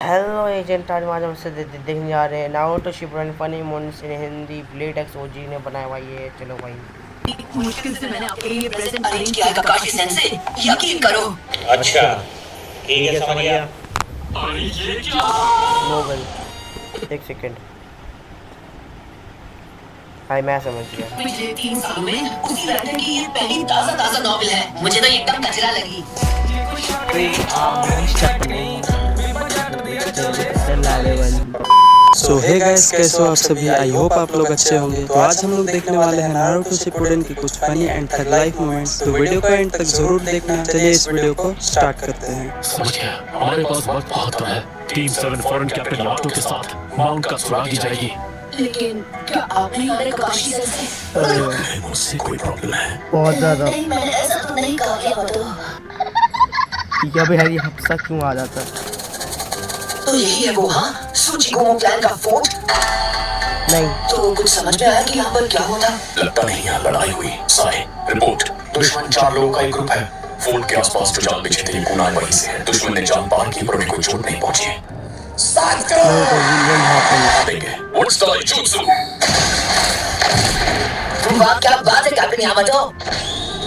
Hello agent, आज हमसे देखने जा रहे हैं Naruto Shippuden funny moments in Hindi. Blade X OG ने बनाया हुआ ये। चलो भाई, मुश्किल से मैंने आपके लिए प्रेजेंट अरेंज किया है काकाशी सेंसे, यकीन करो। अच्छा ठीक है, समझ गया। नोवेल, एक सेकंड। हाय, मैं समझ गया। पिछले 3 सालों में उसी राइटर की ये पहली ताजा नॉवेल है। मुझे तो एकदम कचरा लगी। सो हे गाइस, कैसे हो आप सभी? आई होप आप लोग अच्छे होंगे। तो आज हम लोग देखने वाले हैं नारुतो शिपुडेन की कुछ funny and tug life moments. तो वीडियो को एंड तक जरूर देखना। चलिए इस वीडियो को स्टार्ट करते हैं। समझ गया, हमारे पास वक्त बहुत कम है। टीम 7 फॉरेन कैप्टन यामाटो के साथ माउंट का सुराग की जाएगी। लेकिन क्या आप नहीं हमारे काकाशी सेंसे? मुझसे कोई प्रॉब्लम है? बहुत ज्यादा। नहीं, मैंने ऐसा तो नहीं कहा यामाटो। ठीक है भाई, हफ्सा क्यों आ जाता? तो यही है वो, हाँ, सूचिगुमो प्लान का फोर्ट। नहीं तो कुछ समझ में आया कि यहाँ पर क्या होता? लगता नहीं यहाँ लड़ाई हुई। साहे, रिपोर्ट। दुश्मन 4 लोगों का एक ग्रुप है। फोर्ट के आसपास जो जाल बिछे थे कुनाल वहीं से है। दुश्मन ने जान पार की पर उन्हें कोई चोट नहीं पहुंची। What's the jutsu? वाह, क्या बात है कैप्टन यामाटो।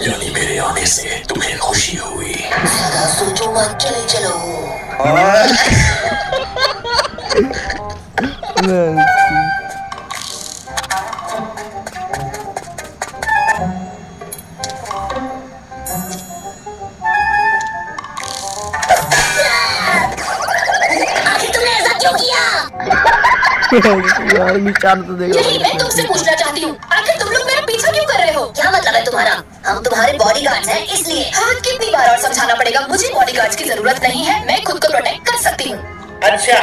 यानी मेरे आने से तुम्हें खुशी हुई। ज्यादा सोचो मत, चले चलो। आखिर तुमने ऐसा क्यों किया? यार विचार तो देखो। यही मैं तुमसे पूछना चाहती हूँ, आखिर तुम लोग मेरा पीछा क्यों कर रहे हो? क्या मतलब है तुम्हारा? हम तुम्हारे बॉडीगार्ड्स हैं, इसलिए। हाँ, कितनी बार और समझाना पड़ेगा? मुझे बॉडीगार्ड्स की जरूरत नहीं है, मैं खुद को प्रोटेक्ट कर सकती हूँ। अच्छा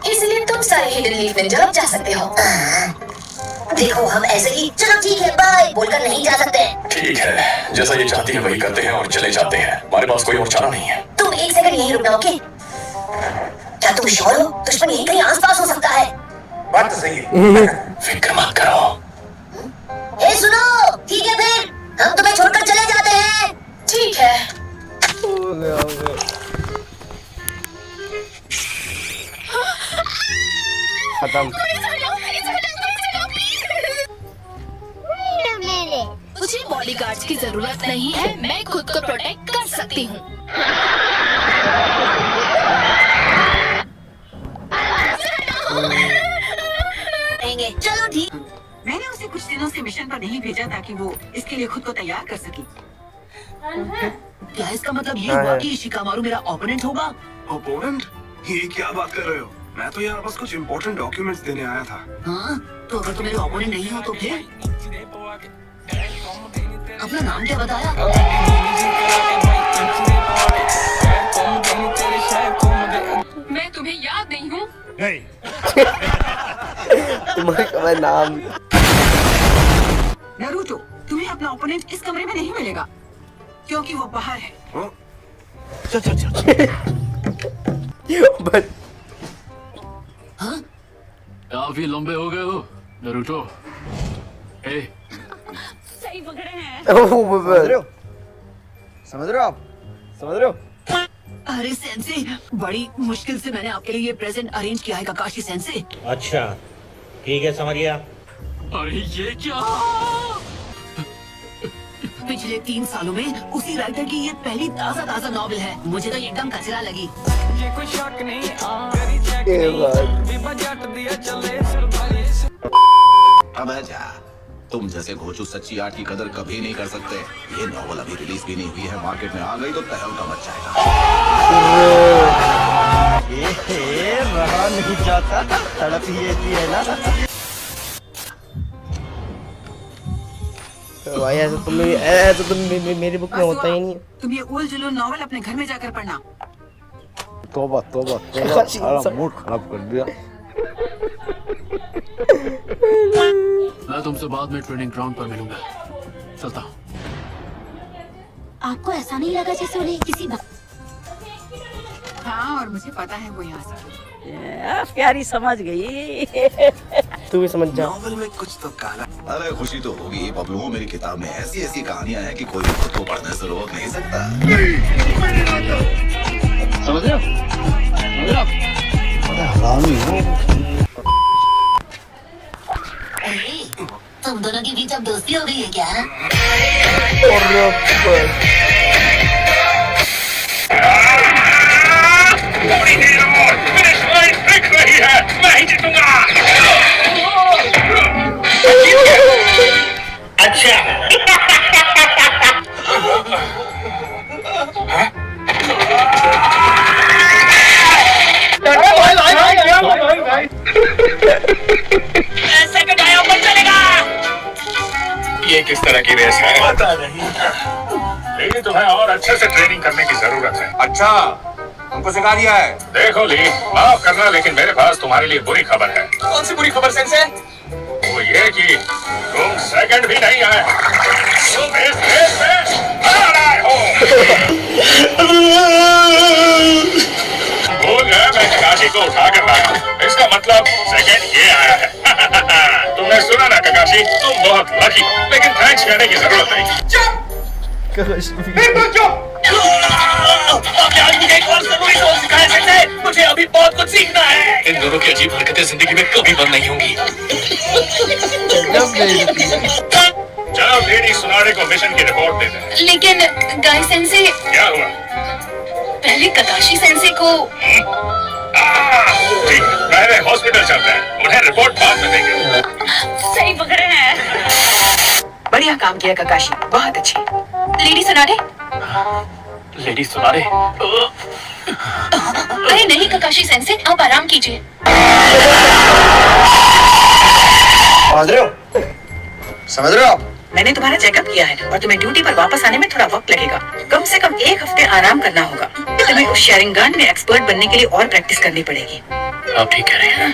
इसलिए तुम सारे हिडन लीफ निंजा अब जा सकते हो। देखो, हम ऐसे ही चलो ठीक है बाय बोलकर नहीं जा सकते। ठीक है, जैसा ये चाहती है वही करते हैं और चले जाते हैं। हमारे पास कोई और चारा नहीं है। तुम एक सेकंड यहीं रुकना, ओके? क्या तुम श्योर हो? दुश्मन यहीं कहीं आसपास हो सकता है। बात तो सही है। फिक्र मत करो। ए सुनो, ठीक है फिर हम तुम्हें छोड़कर चले जाते हैं। ठीक है। खत्म। मुझे बॉडीगार्ड्स की जरूरत नहीं है, मैं खुद को प्रोटेक्ट कर सकती हूँ। चलो ठीक। मैंने उसे कुछ दिनों से मिशन पर नहीं भेजा ताकि वो इसके लिए खुद को तैयार कर सके। क्या इसका मतलब ये हुआ कि शिकामारू मेरा ओपोनेंट होगा? ओपोनेंट? ये क्या बात कर रहे हो? मैं तो यहाँ बस कुछ इम्पोर्टेंट डॉक्यूमेंट्स देने आया था। हाँ, तो अगर तुम मेरे ओपोनेंट नहीं हो तो फिर? अपना नाम क्या बताया? मैं तुम्हें याद नहीं हूँ। तुम्हारा नाम नारुतो, तुम्हें अपना ओपोनेंट इस कमरे में नहीं मिलेगा क्योंकि वो बाहर है। बस हाँ? काफी लंबे हो गए हो नारुतो। ए, सही पकड़े हैं। समझ रहे हो आप? समझ रहे हो? अरे सेंसे, बड़ी मुश्किल से मैंने आपके लिए ये प्रेजेंट अरेंज किया है काकाशी सेंसे। अच्छा ठीक है, समझ गया। अरे ये क्या? पिछले 3 सालों में उसी राइटर की ये पहली ताजा नॉवेल है। मुझे तो एकदम कचरा लगी। अब जा, तुम जैसे घोचू सच्ची आर्ट की कदर कभी नहीं कर सकते। ये नॉवल अभी रिलीज भी नहीं हुई है, मार्केट में आ गई तो तहलका मच जाएगा। रहा नहीं जाता, तड़प ही ऐसी है ना। भाई ऐसा तुम मेरी बुक में होता ही नहीं है। तुम ये उल जुलून नॉवल अपने घर में जाकर पढ़ना। तोबा सारा मूड खराब कर दिया। मैं तुमसे बाद में ट्रेनिंग ग्राउंड पर मिलूंगा। चलता हूँ। आपको ऐसा नहीं लगा जैसे उन्हें किसी हाँ, और मुझे पता है वो यहाँ से। प्यारी समझ गई। तू भी समझ जा। नॉवल में कुछ तो काला। अरे खुशी तो होगी बबलू, मेरी किताब में ऐसी ऐसी कहानियां हैं कि कोई खुद को पढ़ने से रोक नहीं सकता। समझ रहे हो? समझ रहे हो? हरामी हो। तुम दोनों के बीच अब दोस्ती हो गई है क्या? थोड़ी देर और फिनिश लाइन दिख रही है, मैं ही जीतूंगा। अच्छा सेकंड आया ऊपर चलेगा। ये किस तरह की रेस है? पता नहीं, लेकिन तुम्हें और अच्छे से ट्रेनिंग करने की जरूरत है। अच्छा, हमको सिखा दिया है। देखो ली, माफ करना लेकिन मेरे पास तुम्हारे लिए बुरी खबर है। कौन सी बुरी खबर सेंसे? वो ये कि तुम सेकंड भी नहीं आए, तुम इस रेस में हार आए हो। भूल गए मैं ककाशी को उठा कर लाया, इसका मतलब सेकंड ये आया है। तुमने सुना ना ककाशी, तुम बहुत लकी, लेकिन थैंक्स कहने की जरूरत नहीं। बिल्कुल चुप। मुझे एक और जरूरी दोस्त सिखाया सकते हैं, मुझे अभी बहुत कुछ सीखना है। इन दोनों की अजीब हरकतें जिंदगी में कभी बंद नहीं होंगी। चलो लेडी सुनारे को मिशन की रिपोर्ट देते हैं। लेकिन गाय सेंसे, क्या हुआ? पहले ककाशी सेंसे को। ठीक, पहले हॉस्पिटल चलते हैं, उन्हें रिपोर्ट बाद में देंगे। सही पकड़े हैं। बढ़िया काम किया ककाशी, बहुत अच्छी। लेडी सुनारे? लेडी सुनारे? अरे नहीं ककाशी सेंसे, आप आराम कीजिए। समझ रहे हो आप? मैंने तुम्हारा चेकअप किया है और तुम्हें ड्यूटी पर वापस आने में थोड़ा वक्त लगेगा। कम से कम 1 हफ्ते आराम करना होगा। तुम्हें उस शेयरिंग गन में एक्सपर्ट बनने के लिए और प्रैक्टिस करनी पड़ेगी। आप ठीक कह रहे हैं।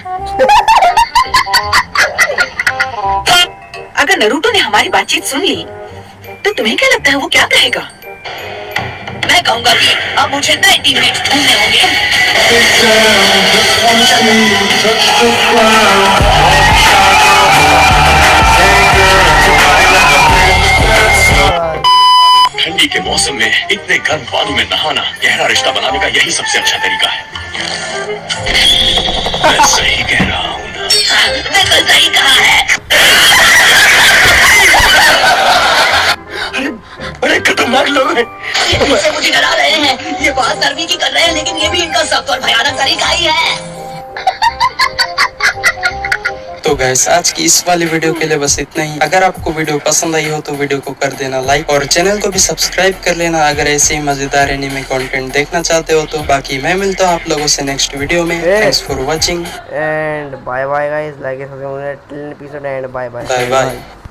अगर नरूटो ने हमारी बातचीत सुन ली तो तुम्हें क्या लगता है वो क्या कहेगा? मैं कहूँगा कि अब मुझे नए टीममेट्स ढूंढने होंगे। ठंडी के मौसम में इतने गर्म पानी में नहाना गहरा रिश्ता बनाने का यही सबसे अच्छा तरीका है। मैं सही कह रहा हूँ ना? बिल्कुल सही कहा है। बड़े खतरनाक लोग हैं। ये मुझसे मुझे डरा रहे हैं। ये बहुत नरमी की कर रहे हैं, लेकिन ये भी इनका सख्त और भयानक तरीका ही है। तो गाइस आज की इस वाली वीडियो के लिए बस इतना ही। अगर आपको वीडियो पसंद आई हो तो वीडियो को कर देना लाइक और चैनल को भी सब्सक्राइब कर लेना अगर ऐसे ही मजेदार एनीमे कंटेंट देखना चाहते हो तो। बाकी मैं मिलता हूँ आप लोगों से नेक्स्ट वीडियो में। Thanks for watching and bye bye guys, like and subscribe till episode and bye bye bye bye.